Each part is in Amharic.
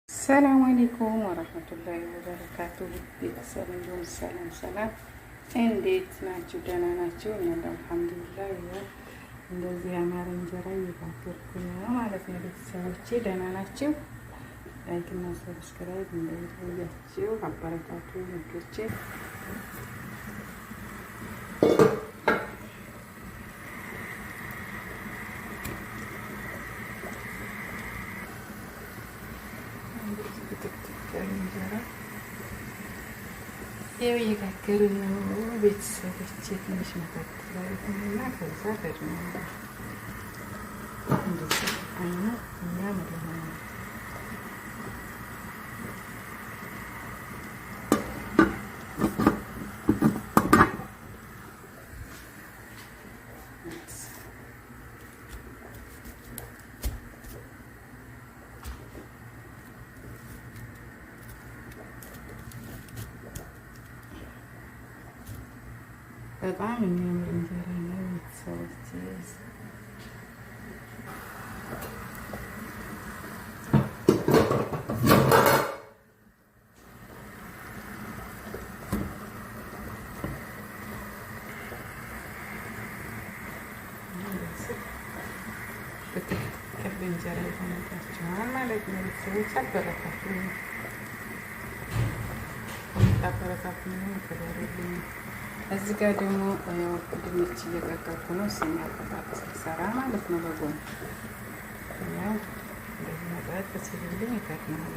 ሰላም አለይኩም ወራህመቱላሂ ወበረካቱ። ቤተሰብ እንዲሁም ሰላም እንዴት ናችሁ? ደህና ናችሁ? እኛ አልሐምዱሊላህ እንደዚህ ያማረ እንጀራ እየጋገርኩ ነው ማለት ነው። ቤተሰቦቼ ደህና ናችሁ? ላይክ እና ሰብስክራይብ እንዳይረሳችሁ አበረታቱ ውዶቼ። ይኸው እየጋገርን ነው ቤተሰቦቼ። ትንሽ መካከላዊና ከዛ ደግሞ እንደዚህ አይነት የሚያምር ነው። በጣም የሚያምር እንጀራ ነው ቤተሰቦቼ። በትክክል እንጀራ ይሆንላችኋል ማለት ነው ቤተሰቦች። አበረታቱ ከበሩልኝ። እዚህ ጋር ደግሞ ድንች እየቀቀልኩ ነው። ስኒ አቀጣጥስ ሰራ ማለት ነው በጎን ያው እንደዚህ መጣጥ ሲልልኝ ይከትናል።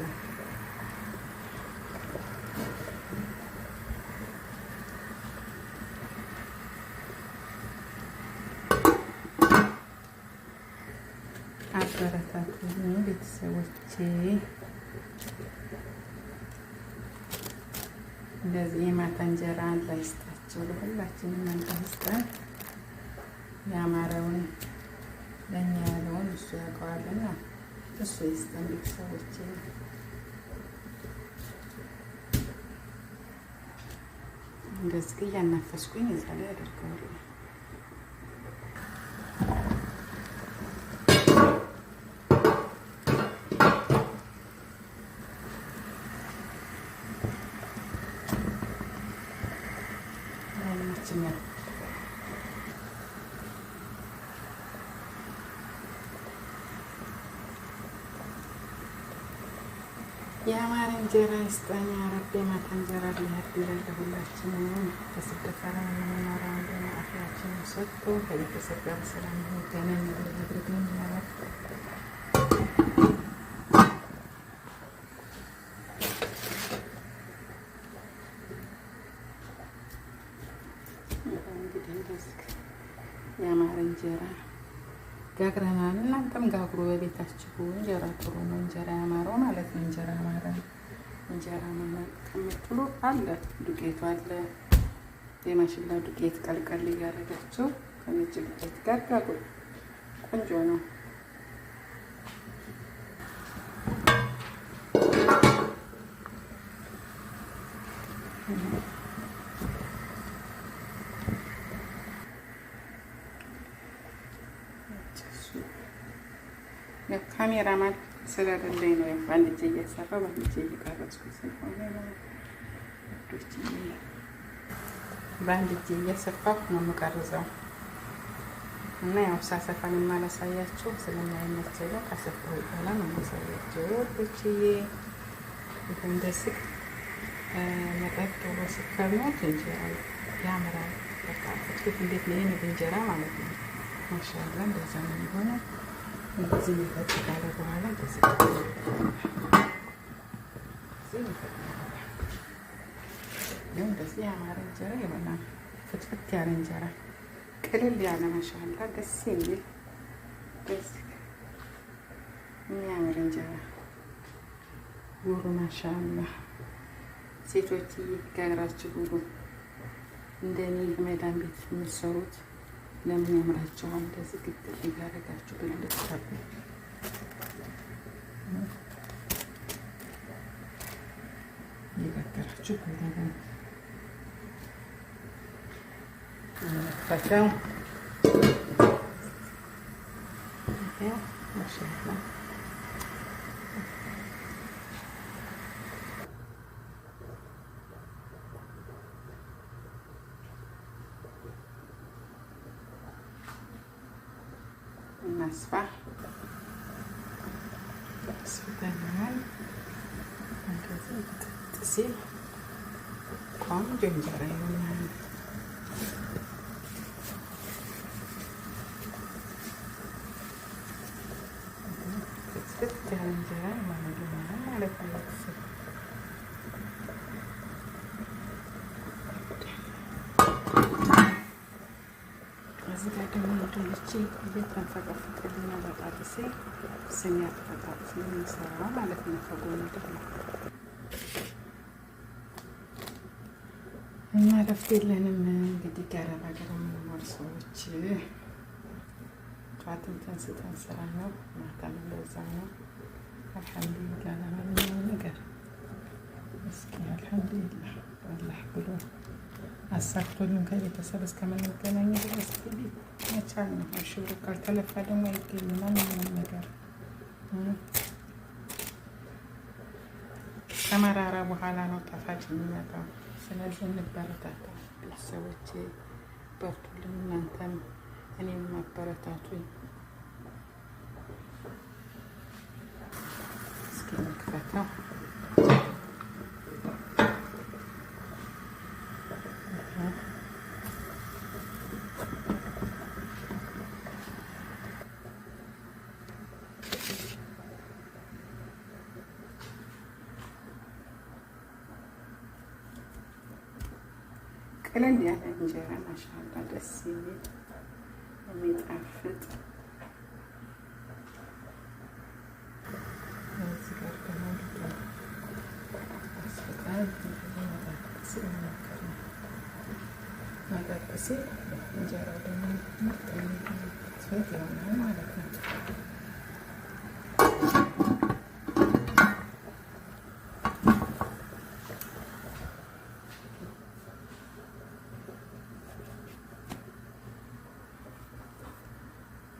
አበረታቱ ቤተሰቦቼ። እንደዚህ የማታ እንጀራ አላህ ይስጣቸው ለሁላችንም፣ አላህ ይስጠን። ያማረውን ለእኛ ያለውን እሱ ያውቀዋልና እሱ ይስጠን ቤተሰቦቼ። እንደዚህ እያናፈስኩኝ እዛ ላይ አደርገዋለሁ። የአማረ እንጀራ ይስጠን ያ ረቢ። የማታ እንጀራ ሊያድለን ለሁላችንም። በስደት ዓለም የምንኖረው እንደሆነ አፍያችንን ሰጥቶ ከቤተሰብ ጋር በሰላም እንገናኝ ያድርግልን ማለት እንግዲህ እንደዚህ የአማረ እንጀራ ጋግረናል። እናንተም ጋግሩ በቤታችሁ። እንጀራ ጥሩ ነው። እንጀራ ያማረው ማለት ነው። እንጀራ ያማረ እንጀራ ማለት ከምትሉ አለ ዱቄቱ አለ። የማሽላ ዱቄት ቀልቀል እያደረጋችሁ ከነጭ ዱቄት ጋር ጋግሩ። ቆንጆ ነው። ካሜራማን ስለሌለኝ ነው በአንድ እጄ እየሰራሁ በአንድ እጄ እየቀረጽኩ ስለሆነ ነው። በአንድ እጄ እየሰፋሁ ነው የምቀርጸው እና ያው ሳሰፋን የማላሳያችሁ ስለማይመቸኝ ነው። ካሰፋሁ በኋላ ነው የማሳያችሁ ወዶችዬ። እንደዚህ መጠጥ ብሎ ሲከብነው እንጀራ ያምራል። በቃ ፍትፍት እንዴት ነው የንብ እንጀራ ማለት ነው። ማሻአላ እንደዛ ነው የሚሆነው። እንደዚህ ይፈጭካለ በኋላ እንደዚህ ያማረ እንጀራ ይሆናል። ፍትፍት ያለ እንጀራ ቅልል ያለ ማሻአላ ደስ የሚል ደስ የሚያምር እንጀራ ጉሩ ማሻአላ። ሴቶች ጋግራችሁ ጉሩ እንደኔ መዳን ቤት የምትሰሩት ለምን ያምራችኋል? እንደዚህ ግጥር እያደረጋችሁ ብልጥታቁ እየጋገራችሁ ጉሩ ፈተው ማሻአላ እናስፋ። አስፍተናል። እንደዚህ ጥጥ ሲል ቆንጆ እንጀራ ይሆናል። ጥጥ ያለ እንጀራ ይሆናል ማለት ነው። እዚህ ጋር ደግሞ ድንች እየተንፈቀፈቀልኝ ነው። በጣጥሴ ስኒ አጥፋጣጥስ የሚሰራው ማለት ነው። ከጎኑ ደግሞ እና ረፍት የለንም እንግዲህ ገረባ ገረ የምንኖር ሰዎች ጠዋትም ተንስተን ስራ ነው፣ ማታም እንደዛ ነው። አልሐምዱሊላህ ለማንኛውም ነገር እስኪ አልሐምዱሊላህ አላህ ብሎ አሳክቶልን ከቤተሰብ እስከምንገናኝ ድረስ መቻል ነው። ሽሩ ካልተለፋ ደግሞ አይገኝም ማንኛውም ነገር። ከመራራ በኋላ ነው ጣፋጭ የሚመጣው። ስለዚህ እንበረታታ ቤተሰቦቼ፣ በርቱልን። እናንተም እኔም ማበረታቱኝ። እስኪ እንክፈተው። ቀለል ያለ እንጀራ ማሻአላ ደስ የሚል የሚጣፍጥ። እዚህ ጋር ደግሞ አስፈጣን መጠጥ ሲል እንጀራ ደግሞ ምርጥ የሚሆን ይሆናል ማለት ነው።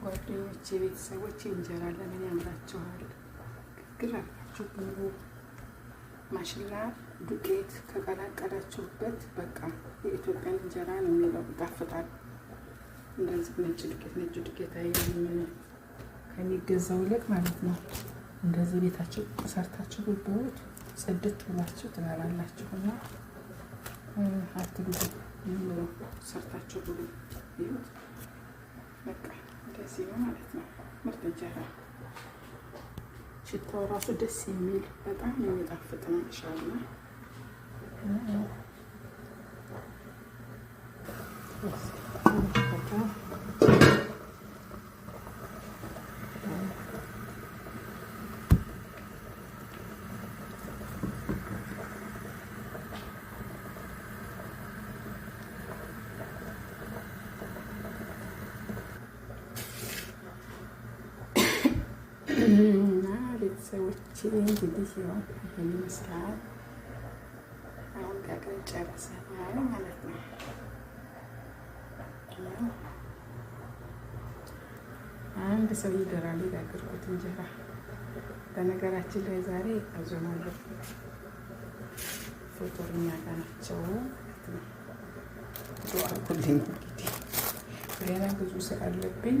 ጓደኞቼ፣ ቤተሰቦቼ እንጀራ ለምን ያምራችኋል? ግግር አላችሁ ብሉ። ማሽላ ዱቄት ከቀላቀላችሁበት በቃ የኢትዮጵያን እንጀራ ነው የሚለው፣ ይጣፍጣል። እንደዚህ ነጭ ዱቄት አይደለም ከሚገዛው ይልቅ ማለት ነው። እንደዚህ ቤታችሁ ሰርታችሁ ብትበሉት ጽድት ብላችሁ ትበላላችሁና አትብሉ። ሰርታችሁ ብሉ። ይሁት በቃ እንደዚህ ነው ማለት ነው። ምርጥ እንጀራ ሽታው ራሱ ደስ የሚል በጣም የሚጣፍጥ ነው። ኢንሻአላህ እና ቤተሰቦቼ እንግዲህ ያው ይሄን ይመስላል። አሁን ጋገር ጨርሰናል ማለት ነው። አንድ ሰው ይደራል የጋገርኩት እንጀራ። በነገራችን ላይ ዛሬ አዞናለሁ ፎቶኛ ጋር ናቸው ማለት ነው። ዱአ ኩልኝ እንግዲህ ሌላ ብዙ ስራ አለብኝ።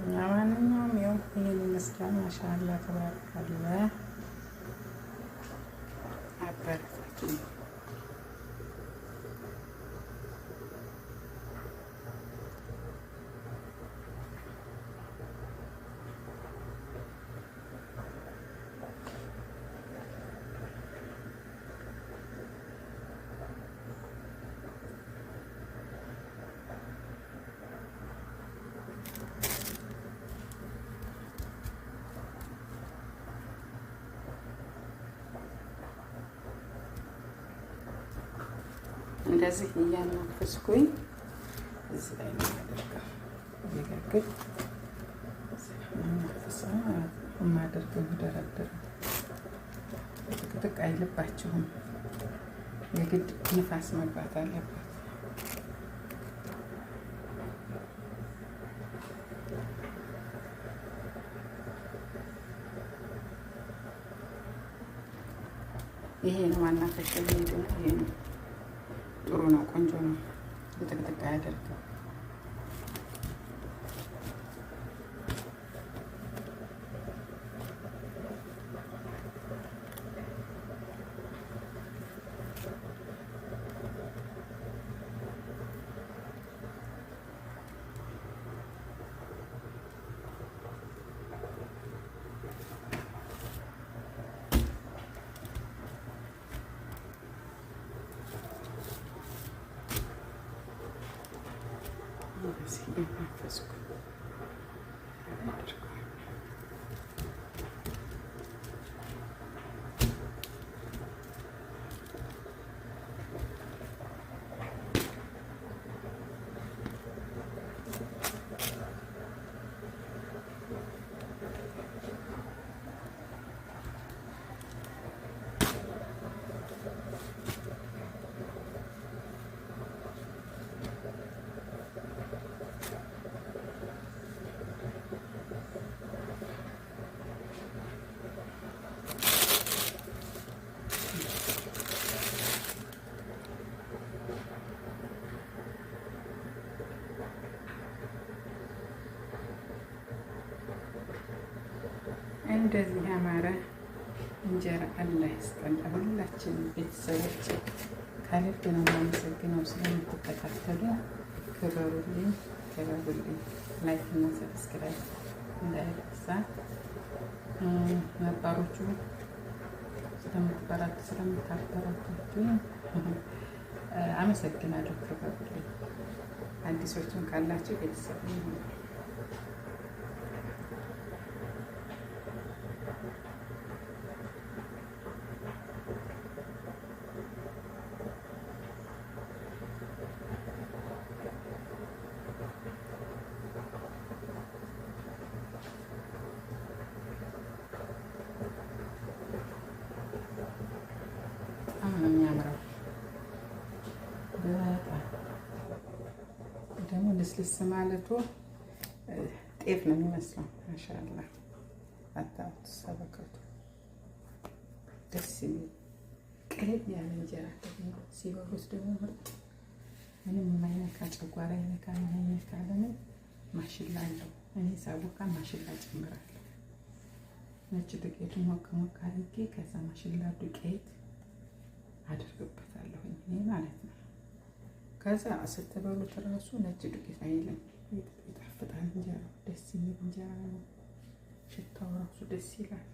ማንኛውም ያው ይሄን ይመስላል። ማሻአላ ተባረካለ። አበረታቱ። እንደዚህ እያናፈስኩኝ እዚህ ላይ ነው የማደርገው። እየጋገር የማደርገው ደረደረው። ጥቅጥቅ አይልባችሁም። የግድ ንፋስ መግባት አለበት። ይሄ ነው ማናፈሻ። ይሄ ደግሞ ይሄ ነው። ጥሩ ነው፣ ቆንጆ ነው። ጥቅጥቅ አያደርግም። እንደዚህ ያማረ እንጀራ አላህ ይስጠን ሁላችንም ቤተሰቦች። ከልብ ነው የማመሰግነው ስለምትከታተሉ። ክበሩልኝ ክበሩልኝ። ላይክ እና ሰብስክራይብ እንዳይረሳ። ነባሮቹ ስለምታበረታቱኝ አመሰግናለሁ። ክበሩልኝ። አዲሶቹን ካላችሁ ቤተሰብ ነው። በጣም ነው የሚያምረው። በጣም ደግሞ ልስልስ ማለቱ ጤፍ ነው የሚመስለው። ማሻአላ አታውት ሰበከቱ ደስ የሚል ቅልብ ያለ እንጀራ ደግሞ ሲበሉት ደግሞ ምርጥ ምንም የማይነካ ጨጓራ አይነካ ምን አይነካ ለምን ማሽላ አለው። እኔ ሳቦካ ማሽላ ጨምራለሁ። ነጭ ዱቄቱን ሞቅ ሞቅ አድርጌ ከዛ ማሽላ ዱቄት አድርግበታለሁ እኔ ማለት ነው። ከዛ ስትበሉት ራሱ ነጭ ዱቄት አይልም፣ ይጣፍጣል። እንጀራው ደስ የሚል እንጀራ ነው። ሽታው ራሱ ደስ ይላል።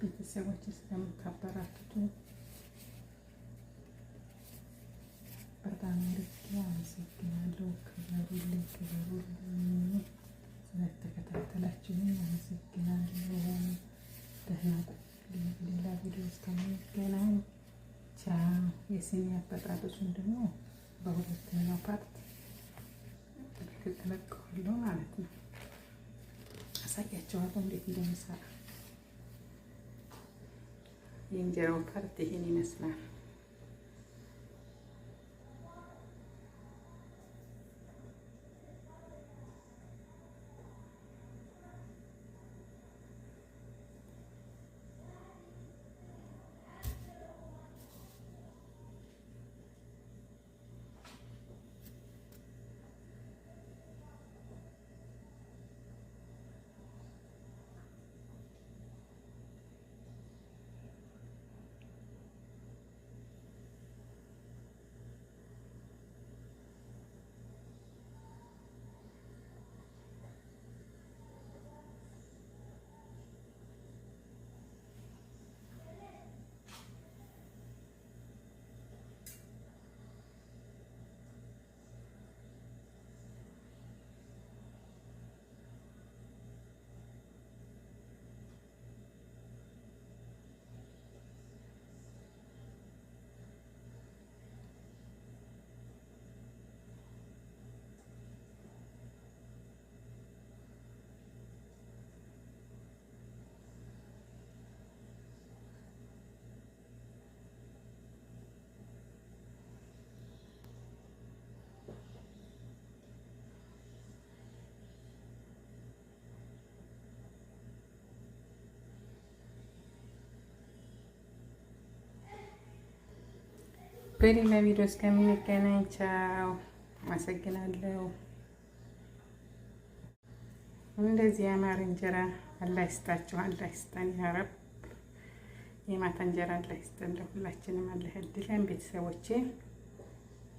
ቤተሰቦች ስለምታበራክቱ በጣም አድርጌ አመሰግናለሁ። ክበሩልኝ ክበሩልኝ። ስለተከታተላችሁኝ አመሰግናለሁ። ደህና ቆዩልኝ። ሌላ ቪዲዮ እስከምንገናኝ ቻው። የስኒ አበጣጠሱን ደግሞ በሁለተኛው ፓርት እለቀዋለሁ ማለት ነው። አሳያቸዋለሁ እንዴት እንደምሰራ። የእንጀራው ፓርት ይሄን ይመስላል። በሌላ ቪዲዮ እስከምንገናኝ ቻው። አመሰግናለሁ። እንደዚህ ያማረ እንጀራ አላህ ይስጣችሁ፣ አላህ ይስጠን ያ ረብ። የማታ እንጀራ አላህ ይስጠን ለሁላችንም፣ አላህ ያድለን ቤተሰቦቼ።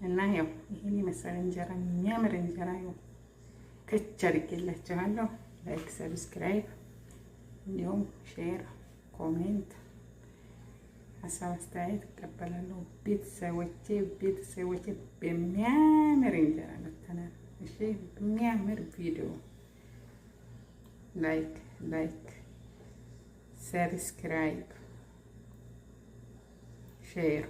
እና ያው ይሄን የመሰለ እንጀራ የሚያምር እንጀራ ያው ከች አድርጌላችኋለሁ። ላይክ፣ ሰብስክራይብ እንዲሁም ሼር፣ ኮሜንት ሀሳብ አስተያየት እቀበላለሁ። ቤተሰቦቼ በሚያምር እንጀራ መተናል። እሺ፣ በሚያምር ቪዲዮ ላይክ፣ ሰብስክራይብ፣ ሼር